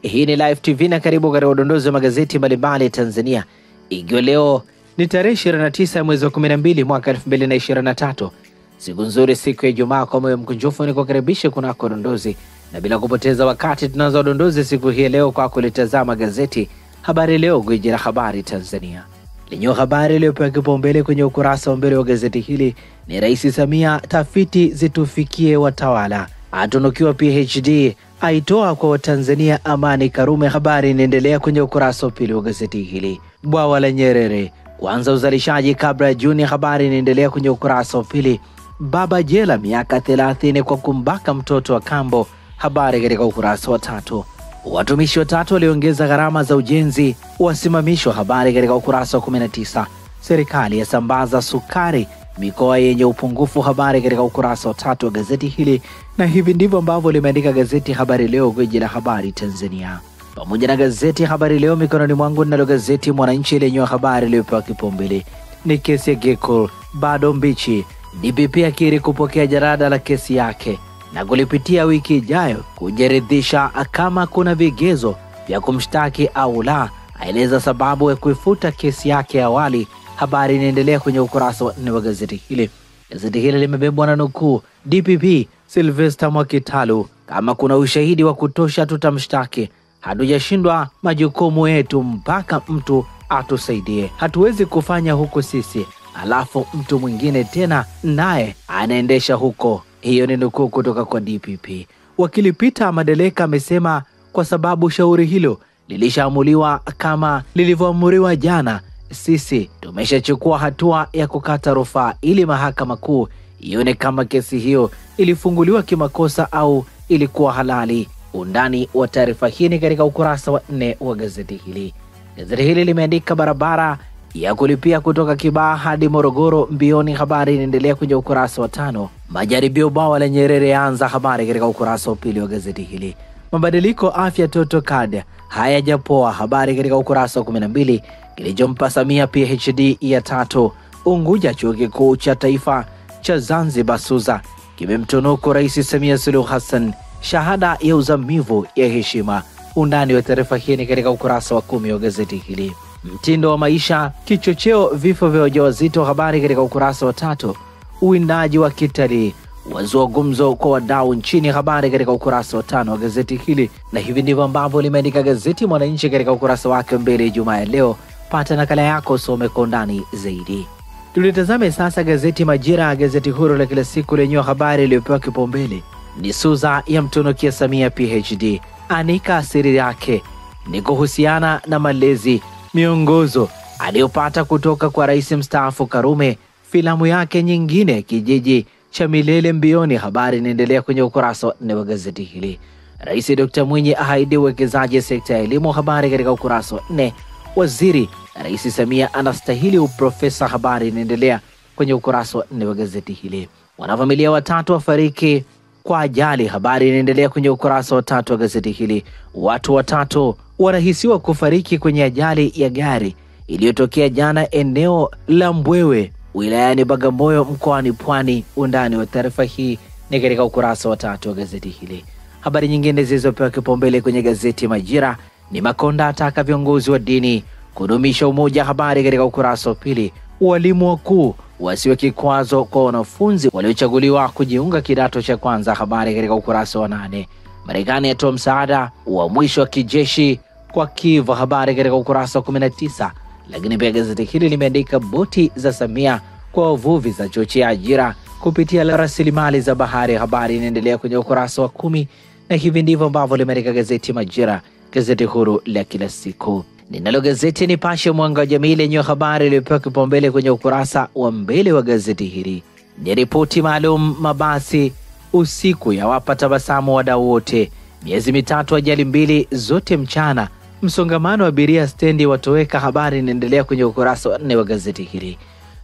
Hii ni Live TV na karibu katika udondozi wa magazeti mbalimbali Tanzania. Ikiwa leo ni tarehe 29 mwezi wa 12 mwaka 2023. Siku nzuri, siku ya Ijumaa. Kwa moyo mkunjufu ni kukaribisha kunako udondozi, na bila kupoteza wakati tunaanza udondozi siku hii leo kwa kulitazama gazeti Habari Leo, gwiji la habari Tanzania. Lenye habari iliyopewa kipaumbele kwenye ukurasa wa mbele wa gazeti hili ni Rais Samia, tafiti zitufikie watawala, atunukiwa PhD, aitoa kwa Watanzania amani Karume. Habari inaendelea kwenye ukurasa wa pili wa gazeti hili. Bwawa la Nyerere kuanza uzalishaji kabla ya Juni. Habari inaendelea kwenye ukurasa wa pili. Baba jela miaka 30 kwa kumbaka mtoto wa kambo. Habari katika ukurasa wa tatu. Watumishi watatu waliongeza gharama za ujenzi wasimamishwa. Habari katika ukurasa wa 19. Serikali yasambaza sukari mikoa yenye upungufu. Habari katika ukurasa wa tatu wa gazeti hili, na hivi ndivyo ambavyo limeandika gazeti Habari Leo, gwiji la habari Tanzania. Pamoja na gazeti Habari Leo mikononi mwangu, nalo gazeti Mwananchi lenye habari iliyopewa kipaumbele ni kesi ya Gekul bado mbichi. DPP akiri kupokea jarada la kesi yake na kulipitia wiki ijayo kujiridhisha kama kuna vigezo vya kumshtaki au la. Aeleza sababu ya kuifuta kesi yake awali. Habari inaendelea kwenye ukurasa wa 4 wa gazeti hili. Gazeti hili limebebwa na nukuu DPP Sylvester Mwakitalu: kama kuna ushahidi wa kutosha tutamshtaki. Hatujashindwa majukumu yetu mpaka mtu atusaidie. Hatuwezi kufanya huko sisi alafu mtu mwingine tena naye anaendesha huko. Hiyo ni nukuu kutoka kwa DPP. Wakili Peter Madeleka amesema kwa sababu shauri hilo lilishaamuliwa kama lilivyoamuriwa jana, sisi tumeshachukua hatua ya kukata rufaa ili mahakama kuu ione kama kesi hiyo ilifunguliwa kimakosa au ilikuwa halali. Undani wa taarifa hii ni katika ukurasa wa 4 wa gazeti hili. Gazeti hili limeandika barabara ya kulipia kutoka Kibaha hadi Morogoro mbioni. Habari inaendelea kwenye ukurasa wa 5. Majaribio bwawa la Nyerere yaanza. Habari katika ukurasa wa 2 wa gazeti hili. Mabadiliko afya Toto Kad hayajapoa. Habari katika ukurasa wa 12. Kilichompa Samia PhD ya 3. Unguja chuo kikuu cha taifa cha Zanzibar SUZA kimemtunuku Rais Samia Suluhu Hassan shahada ya uzamivu ya heshima. Undani wa taarifa hii ni katika ukurasa wa 10 wa gazeti hili. Mtindo wa maisha kichocheo vifo vya wajawazito. Habari katika ukurasa wa 3. Uwindaji wa kitalii wazua gumzo kwa wadau nchini. Habari katika ukurasa wa 5 wa gazeti hili, na hivi ndivyo ambavyo limeandika gazeti Mwananchi katika ukurasa wake mbele Ijumaa ya leo. Pata nakala yako, some kwa undani zaidi. Tulitazame sasa gazeti Majira, gazeti huru la kila siku lenye habari iliyopewa kipaumbele ni SUZA ya mtunukia Samia PhD, anika siri yake ni kuhusiana na malezi miongozo aliyopata kutoka kwa rais mstaafu Karume. Filamu yake nyingine kijiji cha milele mbioni. Habari inaendelea kwenye ukurasa wa 4 wa gazeti hili. Rais Dr. Mwinyi ahidi uwekezaji sekta ya elimu. Habari katika ukurasa wa 4. Waziri Rais Samia anastahili uprofesa. Habari inaendelea kwenye ukurasa wa 4 wa gazeti hili. Wanafamilia watatu wafariki kwa ajali. Habari inaendelea kwenye ukurasa wa 3 wa gazeti hili. Watu watatu wanahisiwa kufariki kwenye ajali ya gari iliyotokea jana eneo la Mbwewe wilayani Bagamoyo mkoani Pwani. Undani wa taarifa hii ni katika ukurasa wa 3 wa gazeti hili. Habari nyingine zilizopewa kipaumbele kwenye gazeti Majira ni Makonda ataka viongozi wa dini kudumisha umoja. Habari katika ukurasa wa 2. Walimu wakuu wasiwe kikwazo kwa wanafunzi waliochaguliwa kujiunga kidato cha kwanza. Habari katika ukurasa wa 8. Marekani yatoa msaada wa mwisho wa kijeshi kwa Kiev. Habari katika ukurasa wa 19. Lakini pia gazeti hili limeandika boti za Samia kwa wavuvi za chochea ajira kupitia rasilimali za bahari. Habari inaendelea kwenye ukurasa wa 10, na hivi ndivyo ambavyo limeandika gazeti Majira, gazeti huru la kila siku. Ninalo gazeti Nipashe Mwanga wa Jamii lenye habari iliyopewa kipaumbele kwenye ukurasa wa mbele wa gazeti hili ni ripoti maalum, mabasi usiku yawapa tabasamu wadau wote. Miezi mitatu ajali 2 zote mchana. Msongamano wa abiria stendi watoweka. Habari inaendelea kwenye ukurasa wa 4 wa gazeti hili.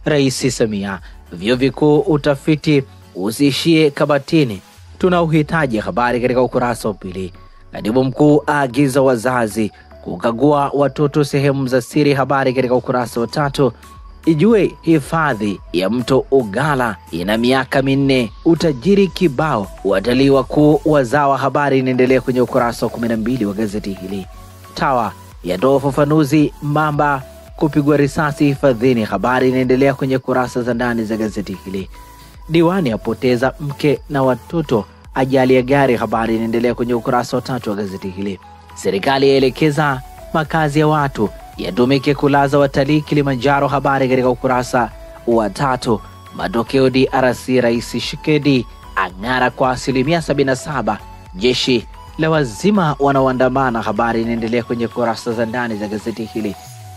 Rais Samia: vyuo vikuu utafiti usiishie kabatini, tuna uhitaji. Habari katika ukurasa wa 2. Katibu mkuu aagiza wazazi kukagua watoto sehemu za siri. Habari katika ukurasa wa 3. Ijue hifadhi ya mto Ugala ina miaka 4, utajiri kibao, watalii wakuu wazawa. Habari inaendelea kwenye ukurasa wa 12 wa gazeti hili. TAWA yatoa ufafanuzi mamba kupigwa risasi hifadhini. Habari inaendelea kwenye kurasa za ndani za gazeti hili. Diwani apoteza mke na watoto ajali ya gari. Habari inaendelea kwenye ukurasa wa 3 wa gazeti hili. Serikali yaelekeza makazi ya watu yatumike kulaza watalii Kilimanjaro. Habari katika ukurasa wa 3. Matokeo DRC, Rais Tshisekedi ang'ara kwa 77%. Jeshi la wazima wanaoandamana. Habari inaendelea kwenye kurasa za ndani za gazeti hili.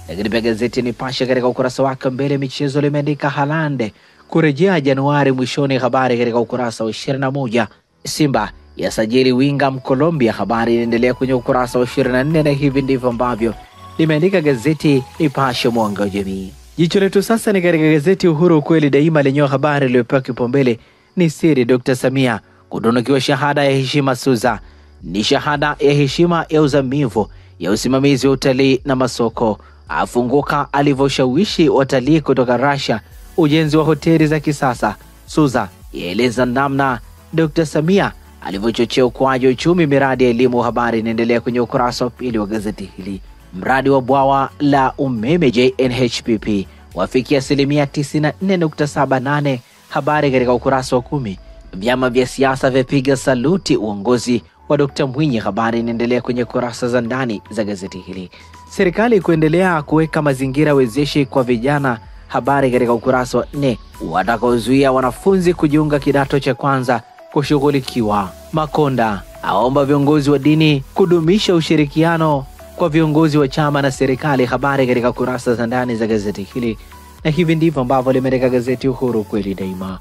Lakini pia gazeti Nipashe katika ukurasa wake mbele michezo limeandika Haaland kurejea Januari mwishoni. Habari katika ukurasa wa 21. Simba yasajili winga Mkolombia. Habari inaendelea kwenye ukurasa wa 24, na hivi ndivyo ambavyo limeandika gazeti Nipashe mwanga wa jamii. Jicho letu sasa ni katika gazeti Uhuru ukweli daima, lenye habari iliyopewa kipaumbele ni siri Dr. Samia kutunukiwa shahada ya heshima Suza. Ni shahada ya heshima ya uzamivu ya usimamizi wa utalii na masoko. Afunguka alivyoshawishi watalii kutoka Russia ujenzi wa hoteli za kisasa. Suza yaeleza namna Dr. Samia alivyochochea ukuaji wa uchumi, miradi ya elimu. Habari inaendelea kwenye ukurasa wa 2 wa gazeti hili. Mradi wa bwawa la umeme JNHPP wafikia 94.78. Habari katika ukurasa wa 10. Vyama vya siasa vyapiga saluti uongozi wa Dr. Mwinyi. Habari inaendelea kwenye kurasa za ndani za gazeti hili. Serikali kuendelea kuweka mazingira wezeshi kwa vijana. Habari katika ukurasa wa 4. Watakaozuia wanafunzi kujiunga kidato cha kwanza kushughulikiwa. Makonda aomba viongozi wa dini kudumisha ushirikiano kwa viongozi wa chama na serikali. Habari katika kurasa za ndani za gazeti hili, na hivi ndivyo ambavyo limeandika gazeti Uhuru kweli daima.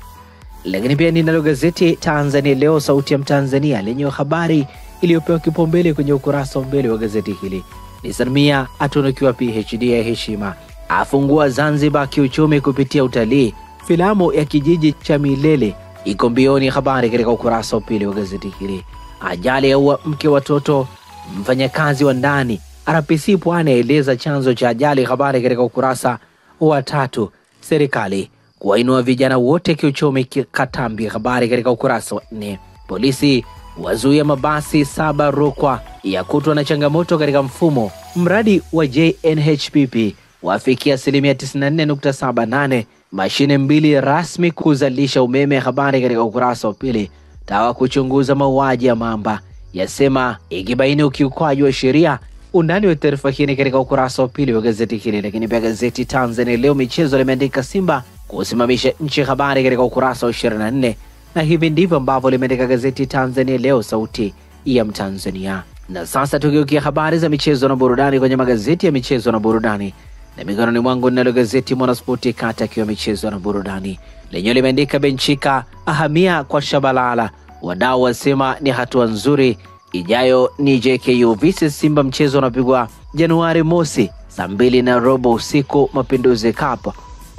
Lakini pia ninalo gazeti Tanzania Leo, sauti ya Mtanzania, lenye habari iliyopewa kipaumbele kwenye ukurasa wa mbele wa gazeti hili ni Samia atunukiwa PhD ya heshima, afungua Zanzibar kiuchumi kupitia utalii. Filamu ya kijiji cha Milele iko mbioni. Habari katika ukurasa wa 2 wa gazeti hili. Ajali yaua mke, watoto, mfanyakazi wa ndani. RPC Pwani aeleza chanzo cha ajali. Habari katika ukurasa wa 3. Serikali kuwainua vijana wote kiuchumi Katambi. Habari katika ukurasa wa 4. Polisi wazuia mabasi 7 Rukwa ya kutwa na changamoto katika mfumo. Mradi wa JNHPP wafikia 94.78. Mashine 2 rasmi kuzalisha umeme. Habari katika ukurasa wa 2. TAWA kuchunguza mauaji ya mamba yasema ikibaini ukiukwaji wa sheria. Undani wa taarifa hii katika ukurasa wa 2 wa gazeti hili. Lakini pia gazeti Tanzania Leo michezo limeandika Simba kusimamisha nchi. Habari katika ukurasa wa 24, na hivi ndivyo ambavyo limeandika gazeti Tanzania Leo, sauti ya Mtanzania. Na sasa tugeukia habari za michezo na burudani kwenye magazeti ya michezo na burudani, na mikononi mwangu ninalo gazeti Mwanaspoti kata kiwa michezo na burudani, lenyewe limeandika Benchika ahamia kwa Shabalala, wadau wasema ni hatua nzuri. Ijayo ni JKU vs Simba, mchezo unapigwa Januari mosi saa 2:15 usiku, Mapinduzi Cup.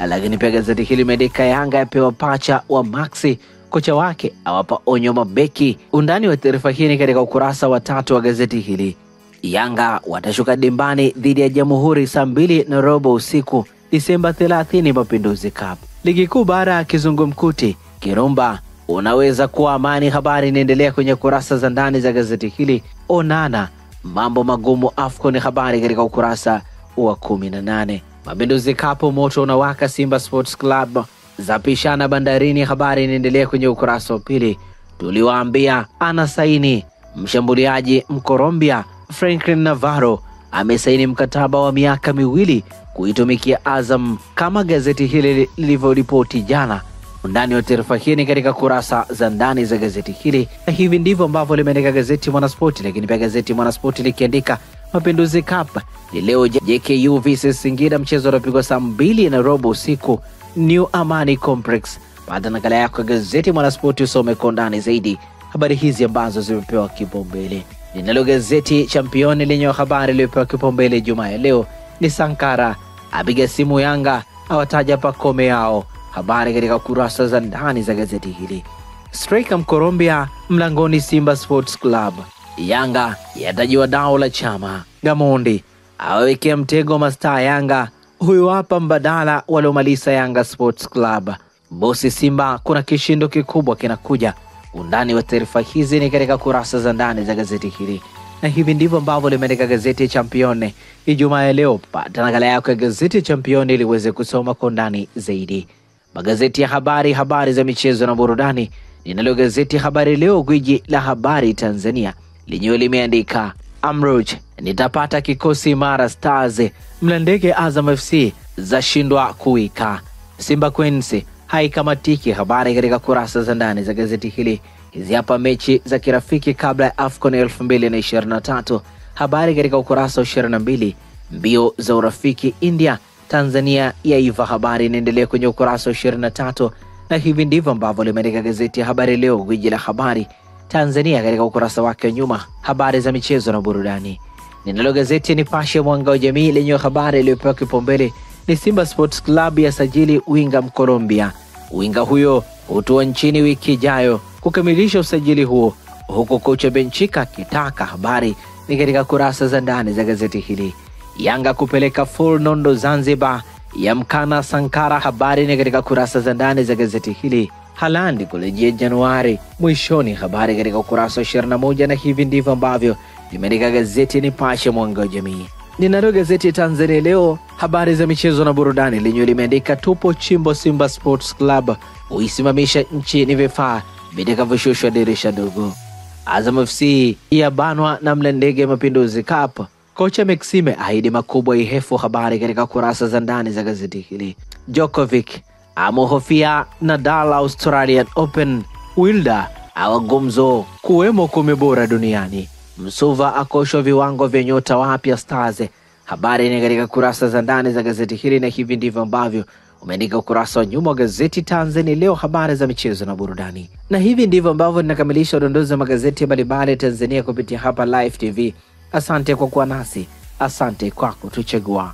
Lakini pia gazeti hili limeandika Yanga yapewa pacha wa Maxi, kocha wake awapa onyo mabeki. Undani wa taarifa hii katika ukurasa wa 3 wa gazeti hili. Yanga watashuka dimbani dhidi ya Jamhuri saa 2:15 usiku Disemba 30, Mapinduzi Cup. Ligi kuu bara kizungumkuti, Kirumba unaweza kuwa amani. Habari inaendelea kwenye kurasa za ndani za gazeti hili. Onana mambo magumu AFCON. Habari katika ukurasa wa 18. Mapinduzi Cup moto unawaka, Simba Sports Club zapishana bandarini. Habari inaendelea kwenye ukurasa wa 2. Tuliwaambia ana saini mshambuliaji Mkolombia Franklin Navarro amesaini mkataba wa miaka 2 kuitumikia Azam, kama gazeti hili lilivyoripoti jana. Undani wa taarifa hii katika kurasa za ndani za gazeti hili, na hivi ndivyo ambavyo limeandika gazeti Mwanaspoti. Lakini pia gazeti Mwanaspoti likiandika Mapinduzi Cup ni leo, JKU vs Singida, mchezo unapigwa saa 2:15 usiku New Amani Complex. Baada nakala yako ya gazeti Mwanaspoti usome kwa ndani zaidi habari hizi ambazo zimepewa kipaumbele. Ninalo gazeti Championi lenye habari iliyopewa kipaumbele Jumaa ya leo ni Sankara apiga simu Yanga awataja Pacome yao. Habari katika kurasa za ndani za gazeti hili. Striker Mkolombia mlangoni Simba Sports Club. Yanga yatajiwa dao la chama. Gamondi awawekea mtego mastaa Yanga Huyu hapa mbadala waliomaliza Yanga Sports Club. Bosi Simba, kuna kishindo kikubwa kinakuja. Undani wa taarifa hizi ni katika kurasa za ndani za gazeti hili. Na hivi ndivyo ambavyo limeandika gazeti Champione Ijumaa ya leo. Pata nakala yako ya gazeti Champione ili uweze kusoma kwa undani zaidi. Magazeti ya habari za michezo na burudani. Ninalo gazeti Habari Leo, gwiji la habari Tanzania, lenyewe limeandika Amrouj, nitapata kikosi imara Stars, Mlandege Azam FC zashindwa kuwika, Simba Queens haikamatiki. Habari katika kurasa za ndani za gazeti hili. Hizi hapa mechi za kirafiki kabla ya AFCON 2023. Habari katika ukurasa wa 22. Mbio za urafiki India Tanzania yaiva. Habari inaendelea kwenye ukurasa wa 23. Na hivi ndivyo ambavyo limeandika gazeti ya Habari Leo, gwiji la habari Tanzania, katika ukurasa wake wa nyuma. Habari za michezo na burudani. Ninalo gazeti Nipashe Mwanga wa Jamii, lenye habari iliyopewa kipaumbele ni Simba Sports Club ya sajili winga Mkolombia. Winga huyo hutua nchini wiki ijayo kukamilisha usajili huo, huku kocha Benchika akitaka. Habari ni katika kurasa za ndani za gazeti hili. Yanga kupeleka full nondo Zanzibar ya mkana Sankara. Habari ni katika kurasa za ndani za gazeti hili. Haaland kurejea Januari mwishoni. Habari katika ukurasa wa 21. Na hivi ndivyo ambavyo limeandika gazeti Nipashe Mwanga wa Jamii. Ninalo gazeti Tanzania Leo, habari za michezo na burudani, lenyewe limeandika tupo chimbo, Simba Sports Club uisimamisha nchi ni vifaa vitakavyoshusha dirisha dogo. Azam FC yabanwa na Mlandege Mapinduzi Cup. Kocha Maxime ahidi makubwa Ihefu. Habari katika kurasa za ndani za gazeti hili. Djokovic amuhofia Nadal Australian Open. Wilder awagumzo kuwemo 10 bora duniani. Msuva akoshwa viwango vya nyota wapya Stars. Habari ni katika kurasa za ndani za gazeti hili. Na hivi ndivyo ambavyo umeandika ukurasa wa nyuma wa gazeti Tanzania Leo, habari za michezo na burudani. Na hivi ndivyo ambavyo ninakamilisha udondozi wa magazeti mbalimbali Tanzania kupitia hapa Live TV. Asante kwa kuwa nasi, asante kwa kutuchagua.